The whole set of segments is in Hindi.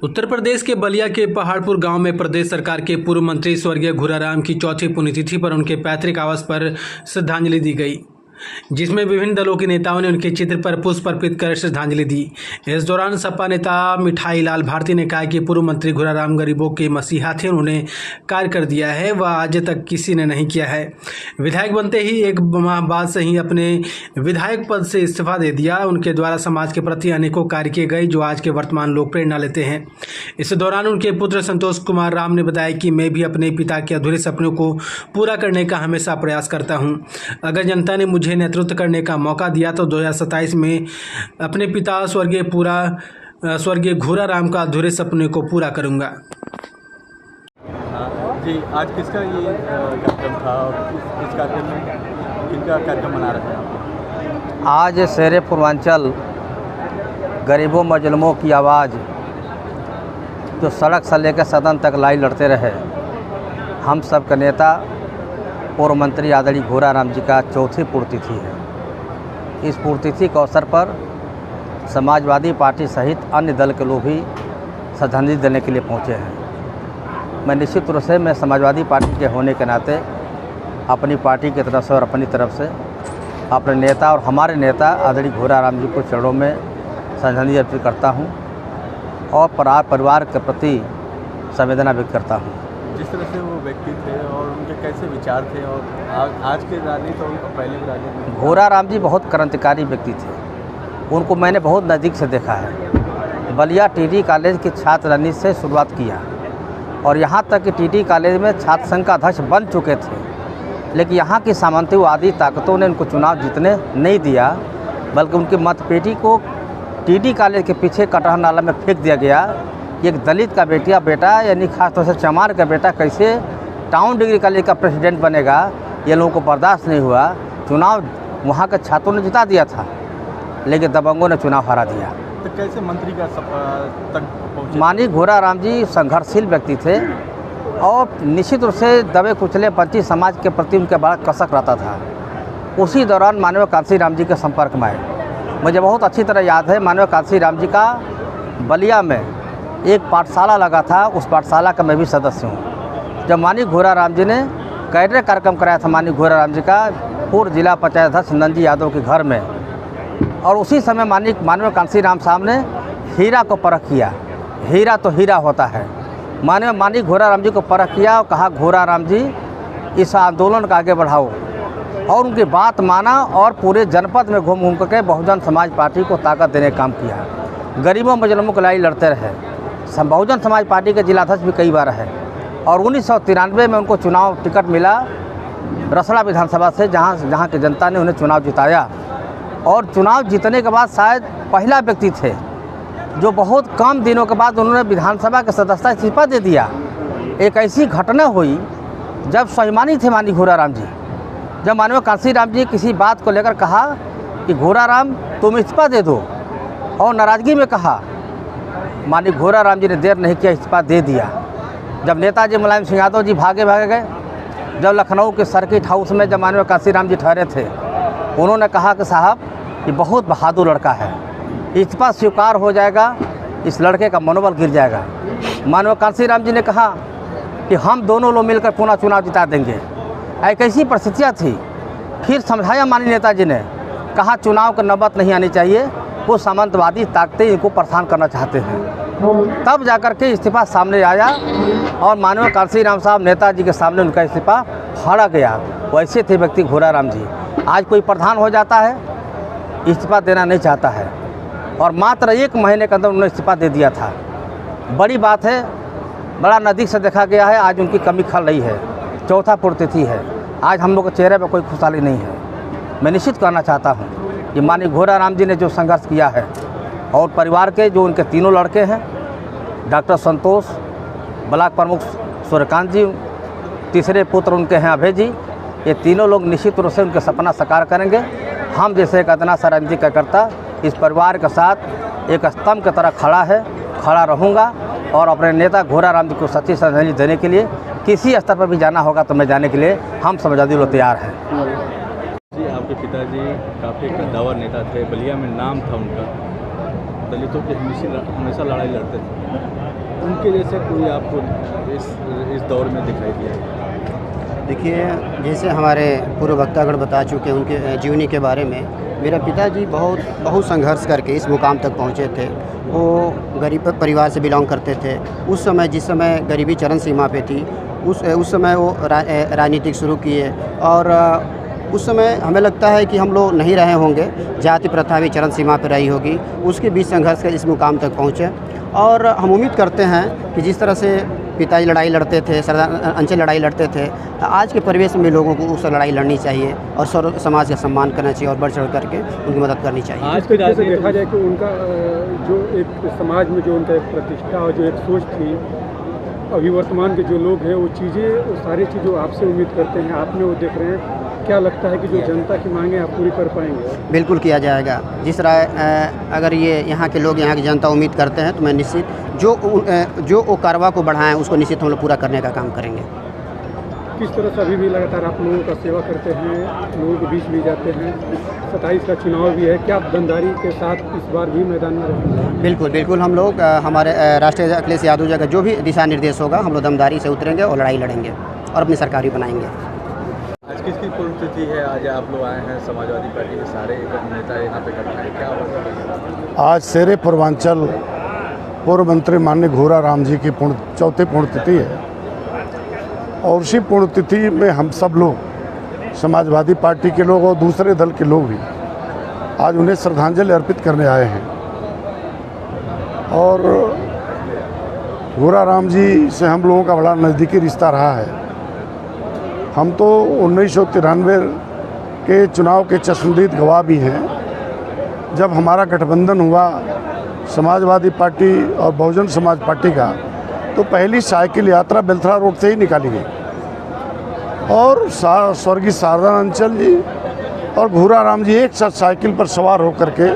उत्तर प्रदेश के बलिया के पहाड़पुर गांव में प्रदेश सरकार के पूर्व मंत्री स्वर्गीय घुराराम की चौथी पुण्यतिथि पर उनके पैतृक आवास पर श्रद्धांजलि दी गई, जिसमें विभिन्न दलों के नेताओं ने उनके चित्र पर पुष्प अर्पित कर श्रद्धांजलि दी। इस दौरान सपा नेता मिठाई लाल भारती ने कहा कि पूर्व मंत्री घुराराम गरीबों के मसीहा थे, उन्होंने कार्य कर दिया है, वह आज तक किसी ने नहीं किया है। विधायक बनते ही एक माह बाद से ही अपने विधायक पद से इस्तीफा दे दिया। उनके द्वारा समाज के प्रति अनेकों कार्य किए गए, जो आज के वर्तमान लोग प्रेरणा लेते हैं। इस दौरान उनके पुत्र संतोष कुमार राम ने बताया कि मैं भी अपने पिता के अधूरे सपनों को पूरा करने का हमेशा प्रयास करता हूं। अगर जनता ने मुझे नेतृत्व करने का मौका दिया तो 2027 में अपने पिता स्वर्गीय घुराराम का अधूरे सपने को पूरा करूंगा। जी, आज किसका ये कार्यक्रम था और किस कार्यक्रम में किनका कार्यक्रम मना रहे हैं? आज शेरे पूर्वांचल गरीबों मजलूमों की आवाज़ जो सड़क से लेकर सदन तक लाई लड़ते रहे, हम सब के नेता पूर्व मंत्री आदरणीय घुराराम जी का चौथी पुण्यतिथि है। इस पुण्यतिथि के अवसर पर समाजवादी पार्टी सहित अन्य दल के लोग भी श्रद्धांजलि देने के लिए पहुंचे हैं। मैं निश्चित रूप से समाजवादी पार्टी के होने के नाते अपनी पार्टी की तरफ से और अपनी तरफ से अपने नेता और हमारे नेता आदरणीय घुराराम जी को चरणों में श्रद्धांजलि अर्पित करता हूं और परिवार के प्रति संवेदना व्यक्त करता हूं। जिस तरह से वो व्यक्ति थे और उनके कैसे विचार थे और आज के राजनीति और उनका पहले की राजनीति। घुराराम जी बहुत क्रांतिकारी व्यक्ति थे। उनको मैंने बहुत नज़दीक से देखा है। बलिया टीडी कॉलेज की छात्र राजनीति से शुरुआत किया और यहाँ तक कि टीडी कॉलेज में छात्र संघ का अध्यक्ष बन चुके थे, लेकिन यहाँ की सामंतवादी ताकतों ने उनको चुनाव जीतने नहीं दिया, बल्कि उनकी मतपेटी को टीडी कॉलेज के पीछे कटहर नाला में फेंक दिया गया। एक दलित का बेटा यानी खासतौर से चमार का बेटा कैसे टाउन डिग्री कॉलेज का प्रेसिडेंट बनेगा, ये लोगों को बर्दाश्त नहीं हुआ। चुनाव वहाँ के छात्रों ने जिता दिया था, लेकिन दबंगों ने चुनाव हरा दिया। तो कैसे मंत्री का तक पहुँचे? माननीय घुराराम जी संघर्षशील व्यक्ति थे और निश्चित रूप से दबे कुचले वंचित समाज के प्रति उनके बड़ा कसक रहता था। उसी दौरान माननीय कांसी राम जी के संपर्क में आए। मुझे बहुत अच्छी तरह याद है, माननीय कांसी राम जी का बलिया में एक पाठशाला लगा था, उस पाठशाला का मैं भी सदस्य हूँ। जब माननीय घुराराम जी ने कैडर कार्यक्रम कराया था माननीय घुराराम जी का पूर्व जिला पंचायत अध्यक्ष नंदी यादव के घर में, और उसी समय माननीय कांसी राम साहब ने हीरा को परख किया। हीरा तो हीरा होता है। माननीय घुराराम जी को परख किया और कहा घुराराम जी इस आंदोलन को आगे बढ़ाओ, और उनकी बात माना और पूरे जनपद में घूम करके बहुजन समाज पार्टी को ताकत देने का काम किया। गरीबों मजलूमों को लड़ाई लड़ते रहे। बहुजन समाज पार्टी के जिलाध्यक्ष भी कई बार है और 1993 में उनको चुनाव टिकट मिला रसड़ा विधानसभा से, जहां की जनता ने उन्हें चुनाव जिताया। और चुनाव जीतने के बाद शायद पहला व्यक्ति थे जो बहुत कम दिनों के बाद उन्होंने विधानसभा के सदस्यता इस्तीफा दे दिया। एक ऐसी घटना हुई जब स्वाभिमानी थे माननीय घुराराम जी। जब माननीय कांसी राम जी किसी बात को लेकर कहा कि घुराराम तुम इस्तीफा दे दो, और नाराज़गी में कहा, माननीय घुराराम जी ने देर नहीं किया, इस्तीफा दे दिया। जब नेताजी मुलायम सिंह यादव जी भागे गए, जब लखनऊ के सर्किट हाउस में जब माननीय कांसी राम जी ठहरे थे, उन्होंने कहा कि साहब ये बहुत बहादुर लड़का है, इस्तीफा स्वीकार हो जाएगा, इस लड़के का मनोबल गिर जाएगा। माननीय कांसी राम जी ने कहा कि हम दोनों लोग मिलकर पुनः चुनाव जिता देंगे। एक ऐसी परिस्थितियाँ थी। फिर समझाया माननीय नेताजी ने, कहा चुनाव की नौबत नहीं आनी चाहिए, वो सामंतवादी ताकतें इनको परेशान करना चाहते हैं। तब जाकर के इस्तीफा सामने आया और माननीय कांसी राम साहब नेताजी के सामने उनका इस्तीफा फाड़ा गया। वैसे थे व्यक्ति घुराराम जी। आज कोई प्रधान हो जाता है, इस्तीफा देना नहीं चाहता है, और मात्र 1 महीने के अंदर उन्होंने इस्तीफा दे दिया था। बड़ी बात है, बड़ा नज़दीक से देखा गया है। आज उनकी कमी खल रही है। चौथा पुण्यतिथि है। आज हम लोग के चेहरे पर कोई खुशहाली नहीं है। मैं निश्चित करना चाहता हूँ कि माननीय घुराराम जी ने जो संघर्ष किया है, और परिवार के जो उनके तीनों लड़के हैं, डॉक्टर संतोष, ब्लॉक प्रमुख सूर्यकांत जी, तीसरे पुत्र उनके हैं अभय जी, ये तीनों लोग निश्चित रूप से उनके सपना साकार करेंगे। हम जैसे एक इतना सा राजनीतिक कार्यकर्ता इस परिवार के साथ एक स्तंभ की तरह खड़ा रहूँगा, और अपने नेता घुराराम जी को सच्ची श्रद्धांजलि देने के लिए किसी स्तर पर भी जाना होगा तो मैं जाने के लिए हम समाजवादी लोग तैयार हैं। जी, आपके पिताजी काफ़ी कद्दावर नेता थे, बलिया में नाम था उनका, दलितों की हमेशा लड़ाई लड़ते थे, उनके जैसे कोई आपको इस दौर में दिखाई दिया? देखिए, जैसे हमारे पूर्व वक्तागण बता चुके हैं उनके जीवनी के बारे में, मेरा पिताजी बहुत संघर्ष करके इस मुकाम तक पहुँचे थे। वो गरीब परिवार से बिलोंग करते थे। उस समय जिस समय गरीबी चरम सीमा पे थी, उस समय वो राजनीतिक शुरू किए और उस समय हमें लगता है कि हम लोग नहीं रहे होंगे, जाति प्रथा भी चरम सीमा पर रही होगी। उसके बीच संघर्ष के इस मुकाम तक पहुँचे और हम उम्मीद करते हैं कि जिस तरह से पिताजी लड़ाई लड़ते थे, सरदार अंचल लड़ाई लड़ते थे, आज के परिवेश में लोगों को उस लड़ाई लड़नी चाहिए और समाज का सम्मान करना चाहिए और बढ़ चढ़ करके उनकी मदद करनी चाहिए। आज के से देखा जाए कि उनका जो एक समाज में जो उनका एक प्रतिष्ठा और जो एक सोच थी, अभी वर्तमान के जो लोग हैं वो सारी चीज़ें आपसे उम्मीद करते हैं, आप में वो देख रहे हैं। क्या लगता है कि जो जनता की मांगें आप पूरी कर पाएंगे? बिल्कुल किया जाएगा। जिस तरह अगर ये यहाँ के लोग, यहाँ की जनता उम्मीद करते हैं तो मैं निश्चित जो वो कारवा को बढ़ाएं उसको निश्चित हम लोग पूरा करने का काम करेंगे। किस तरह से अभी भी लगातार आप लोगों का सेवा करते हैं, लोगों के बीच भी जाते हैं, 27 का चुनाव भी है, क्या आप दमदारी के साथ इस बार भी मैदान में रहेंगे? बिल्कुल हम लोग हमारे राष्ट्रीय अखिलेश यादव जी का जो भी दिशा निर्देश होगा हम लोग दमदारी से उतरेंगे और लड़ाई लड़ेंगे और अपनी सरकार भी बनाएंगे। आज किसकी पुण्यतिथि है? आज आप लोग आए हैं, समाजवादी पार्टी के सारे नेता यहाँ पे इकट्ठा हैं, क्या होगा? आज शेरे पूर्वांचल पूर्व मंत्री माननीय घोरा राम जी की चौथी पुण्यतिथि है और उसी पुण्यतिथि में हम सब लोग समाजवादी पार्टी के लोग और दूसरे दल के लोग भी आज उन्हें श्रद्धांजलि अर्पित करने आए हैं। और घोरा राम जी से हम लोगों का बड़ा नज़दीकी रिश्ता रहा है। हम तो 1993 के चुनाव के चश्मदीद गवाह भी हैं। जब हमारा गठबंधन हुआ समाजवादी पार्टी और बहुजन समाज पार्टी का, तो पहली साइकिल यात्रा बेलथरा रोड से ही निकाली गई और स्वर्गीय शारदा अंचल जी और घोरा राम जी एक साथ साइकिल पर सवार होकर के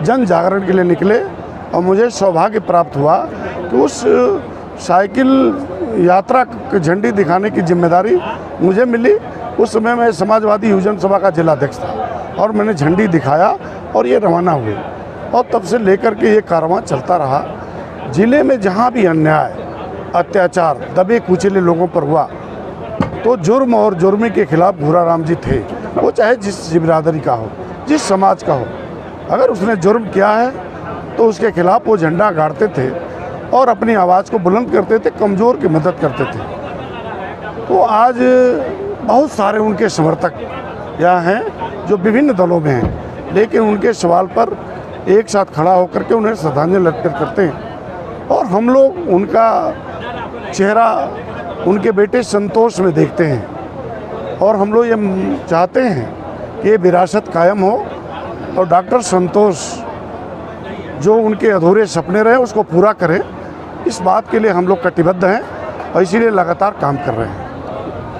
जन जागरण के लिए निकले और मुझे सौभाग्य प्राप्त हुआ कि उस साइकिल यात्रा की झंडी दिखाने की जिम्मेदारी मुझे मिली। उस समय मैं समाजवादी युवजन सभा का जिलाध्यक्ष था और मैंने झंडी दिखाया और ये रवाना हुए और तब से लेकर के ये कारवां चलता रहा। ज़िले में जहाँ भी अन्याय, अत्याचार, दबे कुचले लोगों पर हुआ तो जुर्म और जुर्मी के खिलाफ घोरा राम जी थे। वो चाहे जिस बिरादरी का हो, जिस समाज का हो, अगर उसने जुर्म किया है तो उसके खिलाफ वो झंडा गाड़ते थे और अपनी आवाज़ को बुलंद करते थे, कमज़ोर की मदद करते थे। तो आज बहुत सारे उनके समर्थक यहाँ हैं जो विभिन्न दलों में हैं, लेकिन उनके सवाल पर एक साथ खड़ा होकर के उन्हें श्रद्धांजलि अर्पित करते हैं और हम लोग उनका चेहरा उनके बेटे संतोष में देखते हैं और हम लोग ये चाहते हैं कि ये विरासत कायम हो और डॉक्टर संतोष जो उनके अधूरे सपने रहे उसको पूरा करें। इस बात के लिए हम लोग कटिबद्ध हैं और इसीलिए लगातार काम कर रहे हैं।